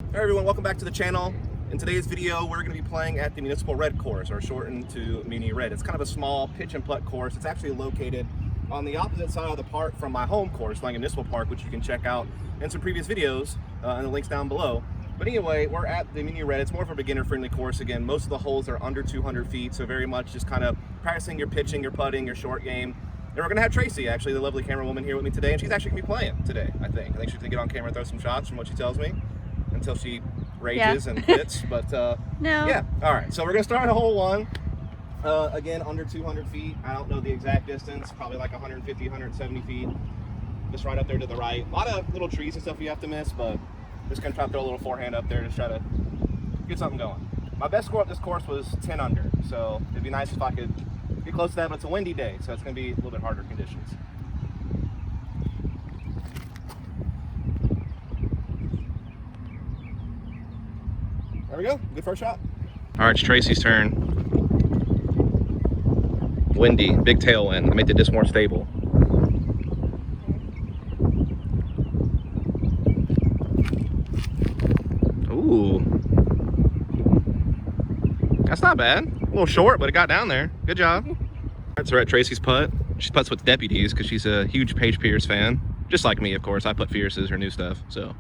Hey everyone, welcome back to the channel. In today's video, we're going to be playing at the Municipal Red course, or shortened to Muni Red. It's kind of a small pitch and putt course. It's actually located on the opposite side of the park from my home course, Langan Municipal Park, which you can check out in some previous videos and the links down below. But anyway, we're at the Muni Red. It's more of a beginner-friendly course. Again, most of the holes are under 200 feet, so very much just kind of practicing your pitching, your putting, your short game. And we're going to have Tracy, actually, the lovely camera woman, here with me today, and she's actually going to be playing today, I think. I think she's going to get on camera and throw some shots from what she tells me, until she rages and quits. But no. Yeah, all right, so we're going to start at hole one. Again, under 200 feet. I don't know the exact distance, probably like 150, 170 feet. Just right up there to the right. A lot of little trees and stuff you have to miss, but just gonna try to throw a little forehand up there to try to get something going. My best score at this course was 10 under, so it'd be nice if I could get close to that, but it's a windy day, so it's gonna be a little bit harder conditions. There we go, good first shot. All right, it's Tracy's turn. Windy, big tailwind. I made the disc more stable. Ooh. That's not bad. A little short, but it got down there. Good job. All right, so we're at Tracy's putt. She putts with deputies because she's a huge Paige Pierce fan. Just like me, of course. I put Fierce's, her new stuff, so.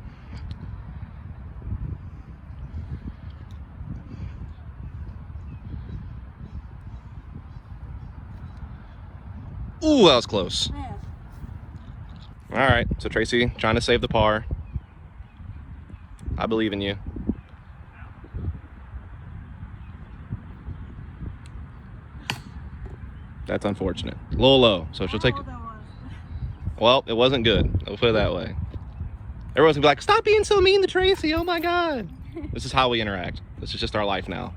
Ooh, that was close. Yeah. All right, so Tracy trying to save the par. I believe in you. That's unfortunate. A little low, so she'll take it. Well, it wasn't good. I'll put it that way. Everyone's gonna be like, stop being so mean to Tracy, oh my God. This is how we interact. This is just our life now.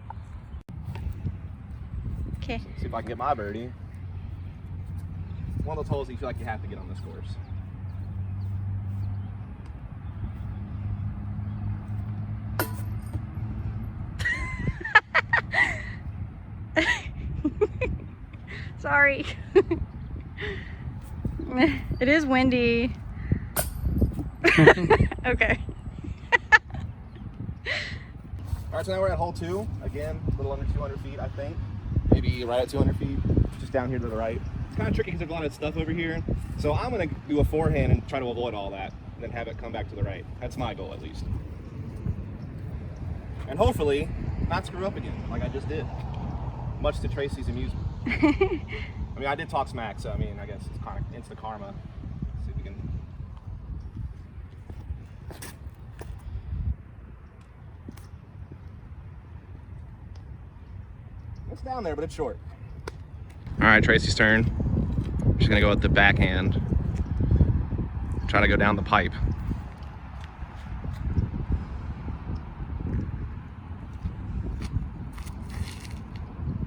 Okay. See if I can get my birdie. One of those holes that you feel like you have to get on this course. Sorry. It is windy. Okay. All right, so now we're at hole two. Again, a little under 200 feet, I think. Maybe right at 200 feet, just down here to the right. It's kind of tricky because there's a lot of stuff over here. So I'm going to do a forehand and try to avoid all that, and then have it come back to the right. That's my goal, at least. And hopefully, not screw up again, like I just did. Much to Tracy's amusement. I mean, I did talk smack, so I mean, I guess it's kind of instant karma. Let's see if we can. It's down there, but it's short. All right, Tracy's turn. She's gonna go with the backhand. Try to go down the pipe.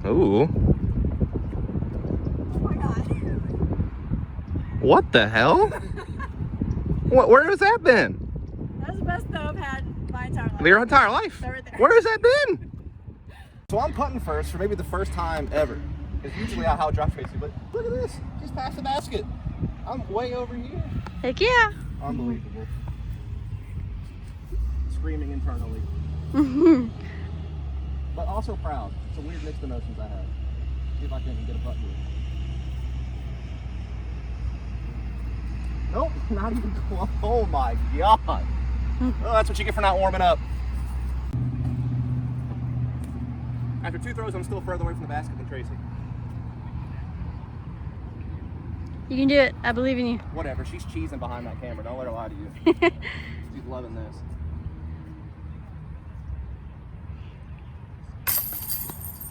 Ooh. Oh my God. What the hell? Where has that been? That's the best throw I've had my entire life. Your entire life? Right there. Where has that been? So I'm putting first for maybe the first time ever. It's usually how I drop Tracy, but look at this. Just past the basket. I'm way over here. Heck yeah. Unbelievable. Screaming internally. But also proud. It's a weird mixed emotions I have. See if I can get a putt here. Nope, not even close. Oh my God. Oh, that's what you get for not warming up. After two throws, I'm still further away from the basket than Tracy. You can do it. I believe in you. Whatever, she's cheesing behind that camera. Don't let her lie to you. She's loving this.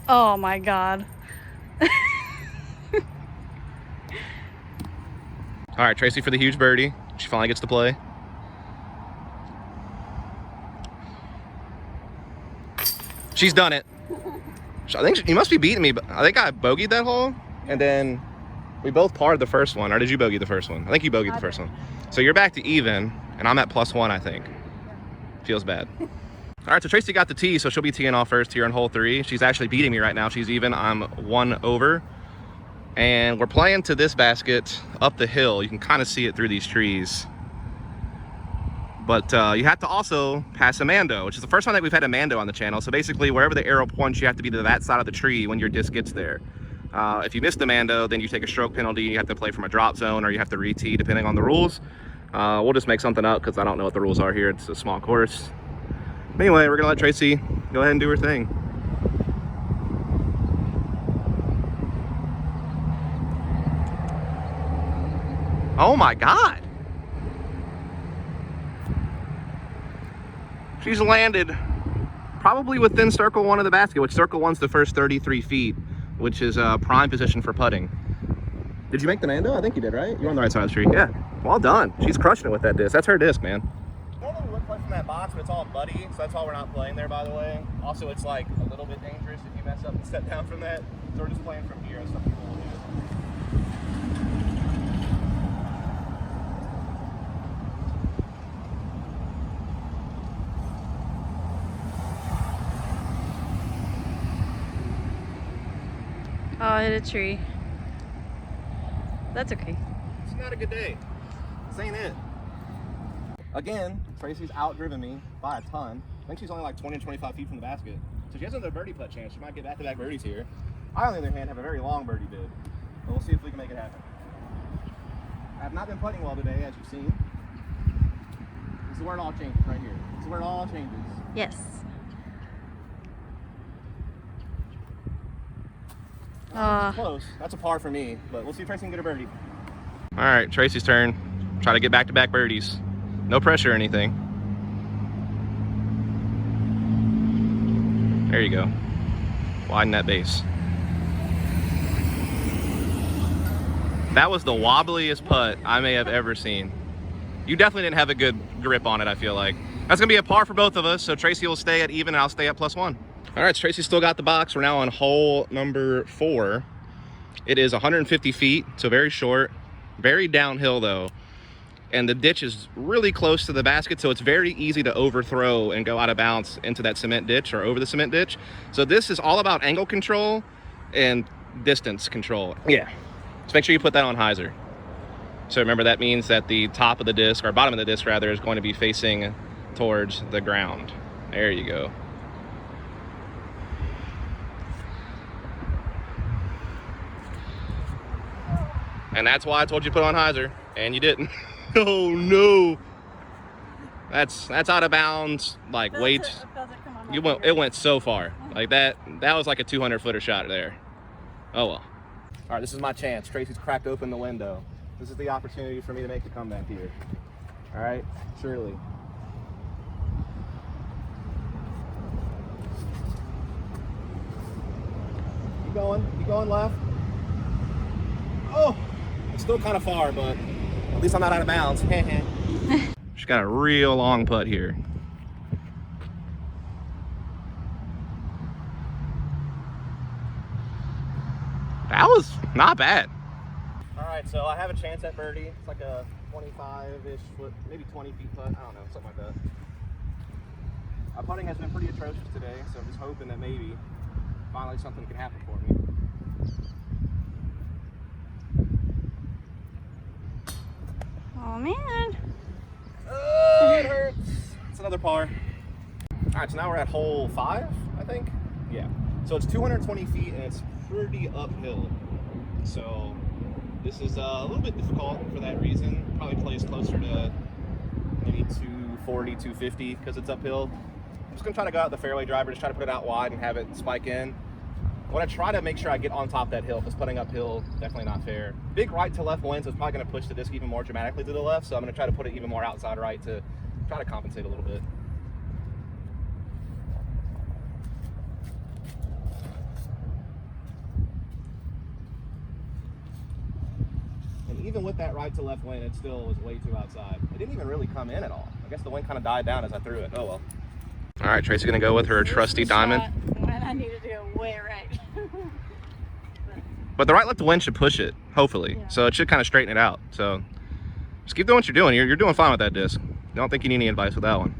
Oh my God. All right, Tracy for the huge birdie. She finally gets to play. She's done it. I think you must be beating me, but I think I bogeyed that hole, and then we both parred the first one. Or did you bogey the first one? I think you bogeyed the first one. So you're back to even, and I'm at +1, I think. Feels bad. All right, so Tracy got the tee, so she'll be teeing off first here on hole 3. She's actually beating me right now. She's even. I'm 1 over. And we're playing to this basket up the hill. You can kind of see it through these trees. But you have to also pass a mando, which is the first time that we've had a mando on the channel. So basically, wherever the arrow points, you have to be to that side of the tree when your disc gets there. If you miss the mando, then you take a stroke penalty. You have to play from a drop zone, or you have to re-tee, depending on the rules. We'll just make something up because I don't know what the rules are here. It's a small course. Anyway, we're gonna let Tracy go ahead and do her thing. Oh my God. She's landed probably within circle one of the basket, which circle one's the first 33 feet, which is a prime position for putting. Did you make the mando? I think you did, right? You're on the right side of the tree. Yeah. Well done. She's crushing it with that disc. That's her disc, man. Normally we would play from that box, but it's all muddy, so that's why we're not playing there, by the way. Also, it's like a little bit dangerous if you mess up and step down from that. So we're just playing from here and some people will do. Oh, I hit a tree. That's okay. It's not a good day. This ain't it. Again, Tracy's outdriven me by a ton. I think she's only like 20 to 25 feet from the basket. So she has another birdie putt chance. She might get back-to-back birdies here. I, on the other hand, have a very long birdie bid. But we'll see if we can make it happen. I have not been putting well today, as you've seen. This is where it all changes right here. This is where it all changes. Yes. Close. That's a par for me, but we'll see if Tracy can get a birdie. All right, Tracy's turn. Try to get back-to-back birdies. No pressure or anything. There you go. Widen that base. That was the wobbliest putt I may have ever seen. You definitely didn't have a good grip on it, I feel like. That's gonna be a par for both of us, so Tracy will stay at even and I'll stay at +1. All right, so Tracy still got the box. We're now on hole number 4. It is 150 feet, so very short, very downhill though. And the ditch is really close to the basket, so it's very easy to overthrow and go out of bounds into that cement ditch or over the cement ditch. So this is all about angle control and distance control. Yeah, so make sure you put that on hyzer. So remember, that means that the top of the disc, or bottom of the disc rather, is going to be facing towards the ground. There you go. And that's why I told you to put on hyzer, and you didn't. Oh no. That's out of bounds, like weight. It went so far. Like that was like a 200-footer shot there. Oh well. All right, this is my chance. Tracy's cracked open the window. This is the opportunity for me to make the comeback here. All right, surely. Keep going left. Oh, it's still kind of far, but at least I'm not out of bounds. She's got a real long putt here. That was not bad. All right, so I have a chance at birdie. It's like a 25-ish foot, maybe 20 feet putt. I don't know, something like that. My putting has been pretty atrocious today, so I'm just hoping that maybe finally something can happen for me. Oh man. Oh, it hurts. It's another par. All right, so now we're at hole 5, I think. Yeah. So it's 220 feet and it's pretty uphill. So this is a little bit difficult for that reason. Probably plays closer to maybe 240, 250 because it's uphill. I'm just gonna try to go out the fairway driver, just try to put it out wide and have it spike in. I want to try to make sure I get on top of that hill, because putting uphill, definitely not fair. Big right to left wind, so it's probably going to push the disc even more dramatically to the left, so I'm going to try to put it even more outside right to try to compensate a little bit. And even with that right to left wind, it still was way too outside. It didn't even really come in at all. I guess the wind kind of died down as I threw it. Oh well. All right, Tracy's going to go with her trusty diamond. When I need to do it way right. But the right left wind should push it, hopefully. Yeah. So it should kind of straighten it out. So just keep doing what you're doing. You're doing fine with that disc. I don't think you need any advice with that one.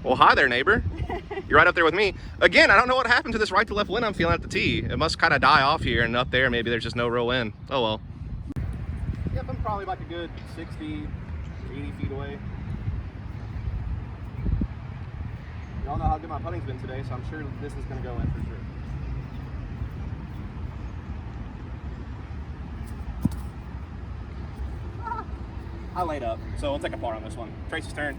Well, hi there, neighbor. You're right up there with me. Again, I don't know what happened to this right to left wind I'm feeling at the tee. It must kind of die off here, and up there, maybe there's just no real wind. Oh, well. Yep, I'm probably like a good 60, 80 feet away. Y'all know how good my putting's been today, so I'm sure this is going to go in for sure. I laid up, so we'll take a par on this one. Tracy's turn.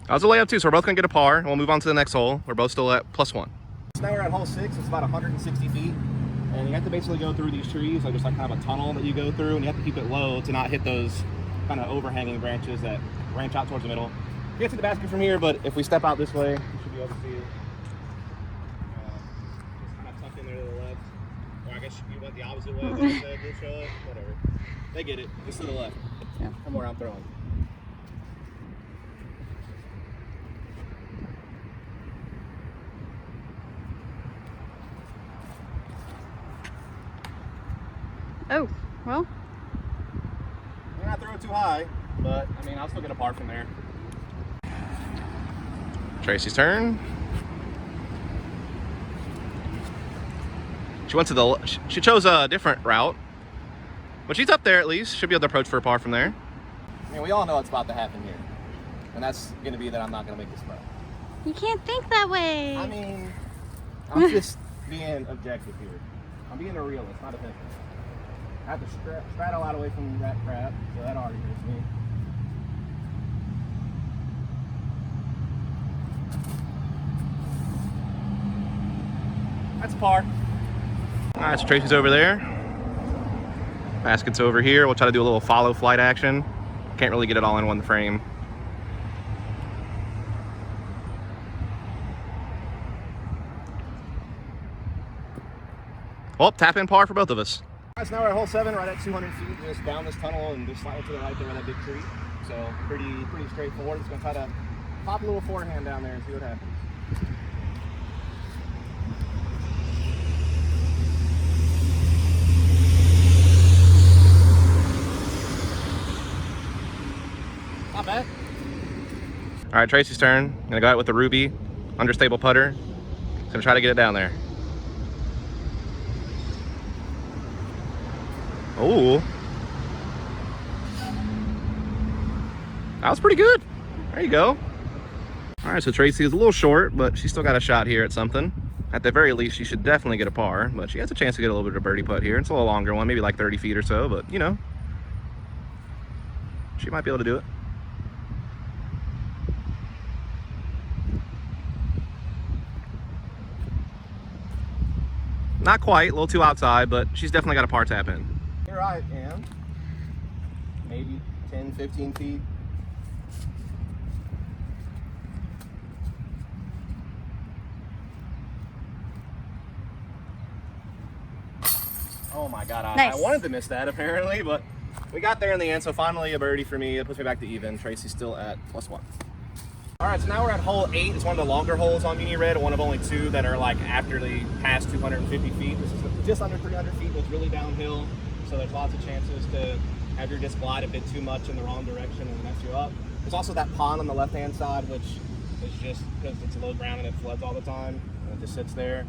I was a layup too, so we're both gonna get a par, and we'll move on to the next hole. We're both still at +1. So now we're at hole 6. It's about 160 feet, and you have to basically go through these trees. Like there's like kind of a tunnel that you go through, and you have to keep it low to not hit those kind of overhanging branches that branch out towards the middle. You get to the basket from here, but if we step out this way, you should be able to see it. Just kind of tucked in there to the left. Or I guess you went the opposite way. We'll show it. Whatever. They get it. Just to the left. Yeah. From where I'm throwing. Oh, well. I'm not throwing too high, but I mean, I'll still get a par from there. Tracy's turn. She went to the, she chose a different route, but she's up there at least. Should be able to approach for a par from there. I mean, we all know what's about to happen here, and that's going to be that I'm not going to make this putt. You can't think that way. I mean, I'm just being objective here. I'm being a realist, not a thinker. I have to straddle out away from that crap, so that already hurts me. That's a par. All right, so Tracy's over there. Basket's over here. We'll try to do a little follow flight action. Can't really get it all in one frame. Well, tap in par for both of us. All right, so now we're at hole 7, right at 200 feet, just down this tunnel and just slightly to the right there by that big tree. So pretty straightforward. Just gonna try to pop a little forehand down there and see what happens. Not bad. All right, Tracy's turn. I'm gonna go out with the Ruby understable putter. Just gonna try to get it down there. Oh, that was pretty good. There you go. All right, so Tracy is a little short, but she's still got a shot here at something. At the very least, she should definitely get a par, but she has a chance to get a little bit of a birdie putt here. It's a little longer one, maybe like 30 feet or so, but you know, she might be able to do it. Not quite, a little too outside, but she's definitely got a par tap in. Here I am, maybe 10, 15 feet. Oh my God, Nice. I wanted to miss that apparently, but we got there in the end, so finally a birdie for me. It puts me back to even. Tracy's still at +1. All right, so now we're at hole 8. It's one of the longer holes on Muni Red, one of only 2 that are like after the past 250 feet. This is just under 300 feet, but it's really downhill, so there's lots of chances to have your disc glide a bit too much in the wrong direction and mess you up. There's also that pond on the left-hand side, which is just because it's low ground and it floods all the time, and it just sits there.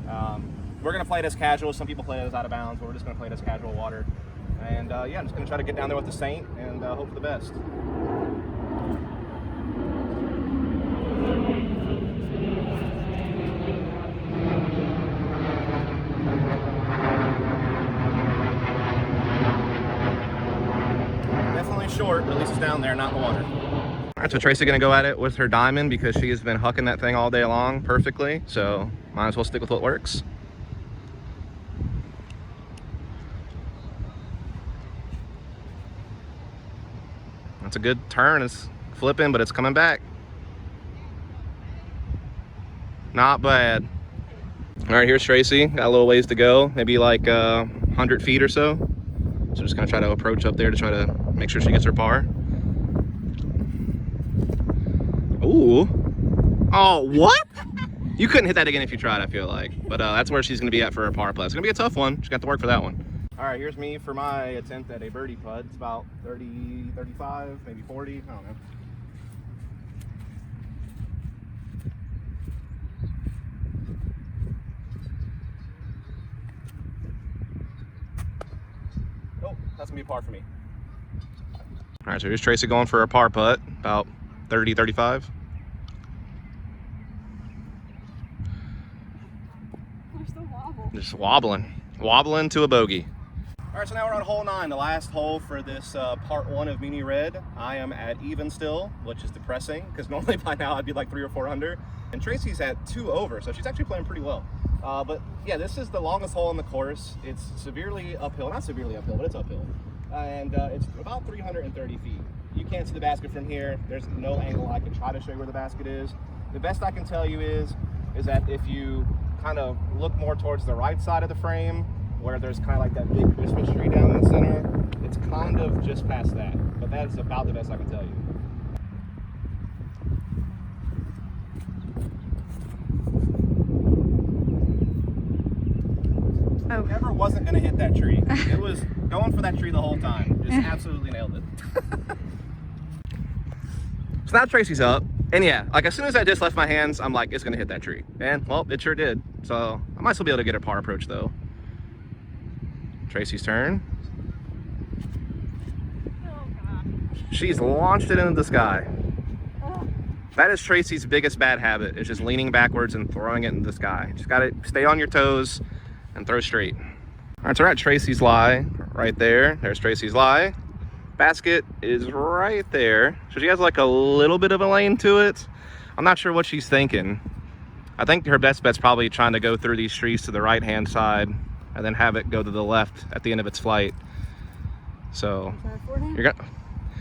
We're gonna play it as casual. Some people play it as out of bounds, but we're just gonna play it as casual water. And yeah, I'm just gonna try to get down there with the Saint and hope for the best. Definitely short, but at least it's down there, not in the water. All right, so Tracy gonna go at it with her diamond because she has been hucking that thing all day long perfectly. So might as well stick with what works. That's a good turn. It's flipping, but it's coming back. Not bad. All right, here's Tracy. Got a little ways to go, maybe like 100 feet or so. So just gonna try to approach up there to try to make sure she gets her par. Ooh. Oh, what? You couldn't hit that again if you tried, I feel like. But that's where she's gonna be at for her par play. It's gonna be a tough one. She's got to work for that one. All right, here's me for my attempt at a birdie putt. It's about 30, 35, maybe 40, I don't know. Oh, that's gonna be a par for me. All right, so here's Tracy going for a par putt, about 30, 35. We're still wobble. Just wobbling to a bogey. All right, so now we're on hole 9, the last hole for this part 1 of Muni Red. I am at even still, which is depressing, because normally by now I'd be like 3 or 4 under. And Tracy's at 2 over, so she's actually playing pretty well. But yeah, this is the longest hole on the course. It's severely uphill, not severely uphill, but it's uphill. And it's about 330 feet. You can't see the basket from here. There's no angle I can try to show you where the basket is. The best I can tell you is that if you kind of look more towards the right side of the frame, where there's kind of like that big Christmas tree down in the center, it's kind of just past that. But that is about the best I can tell you. Oh. Never wasn't gonna hit that tree. It was going for that tree the whole time. Just absolutely nailed it. So now Tracy's up. And yeah, like as soon as that disc left my hands, I'm like, it's gonna hit that tree. And well, it sure did. So I might still be able to get a par approach though. Tracy's turn. Oh, God. She's launched it into the sky. That is Tracy's biggest bad habit, is just leaning backwards and throwing it into the sky. Just gotta stay on your toes and throw straight. All right, so we're at Tracy's lie right there. There's Tracy's lie. Basket is right there. So she has like a little bit of a lane to it. I'm not sure what she's thinking. I think her best bet's probably trying to go through these trees to the right-hand side and then have it go to the left at the end of its flight. So you're gonna,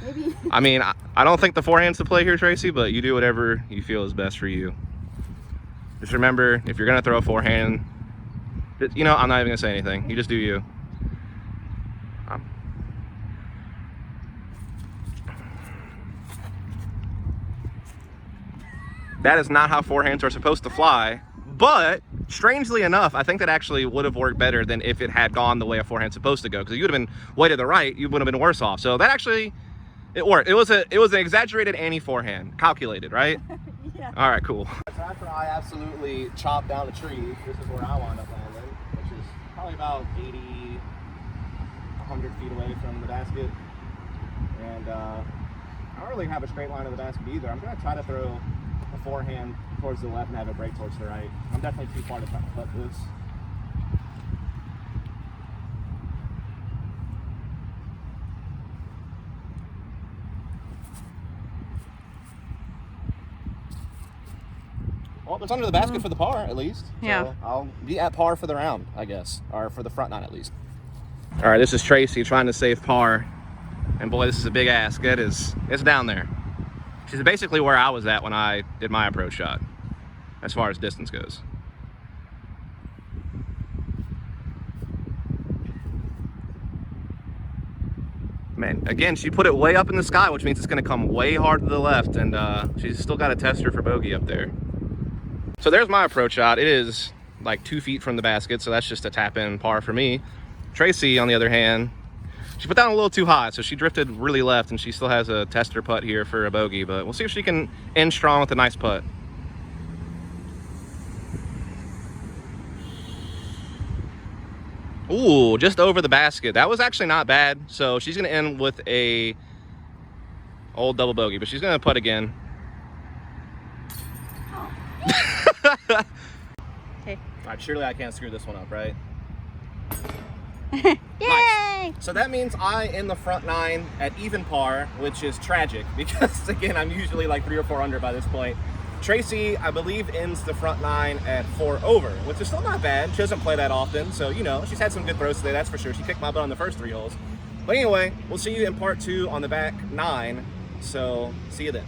Maybe. I mean, I don't think the forehand's the play here, Tracy, but you do whatever you feel is best for you. Just remember, if you're gonna throw a forehand, you know, I'm not even gonna say anything. You just do you. That is not how forehands are supposed to fly, but strangely enough, I think that actually would have worked better than if it had gone the way a forehand's supposed to go, because you would have been way to the right, you would have been worse off. So that actually, it worked. It was an exaggerated anti-forehand, calculated, right? Yeah. All right, cool. So after I absolutely chopped down a tree, this is where I wound up landing, which is probably about 80, 100 feet away from the basket. And I don't really have a straight line to the basket either. I'm gonna try to throw a forehand towards the left and have it break towards the right. I'm definitely too far to putt this. Well, it's under the basket for the par, at least. Yeah. So I'll be at par for the round, I guess. Or for the front nine, at least. All right, this is Tracy trying to save par. And boy, this is a big ask. It's down there. She's basically where I was at when I did my approach shot, as far as distance goes. Man, again, she put it way up in the sky, which means it's going to come way hard to the left, and she's still got to test her for bogey up there. So there's my approach shot. It is like 2 feet from the basket, so that's just a tap-in par for me. Tracy, on the other hand, she put down a little too high, so she drifted really left, and she still has a tester putt here for a bogey, but we'll see if she can end strong with a nice putt. Ooh, just over the basket. That was actually not bad. So she's going to end with a old double bogey, but she's going to putt again. Okay. All right, surely I can't screw this one up, right? Yay! Nice. So that means I in the front nine at even par, which is tragic because again, I'm usually like 3 or 4 under by this point. Tracy, I believe, ends the front nine at 4 over, which is still not bad. She doesn't play that often, so you know, she's had some good throws today, that's for sure. She kicked my butt on the first 3 holes. But anyway, we'll see you in part 2 on the back 9. So see you then.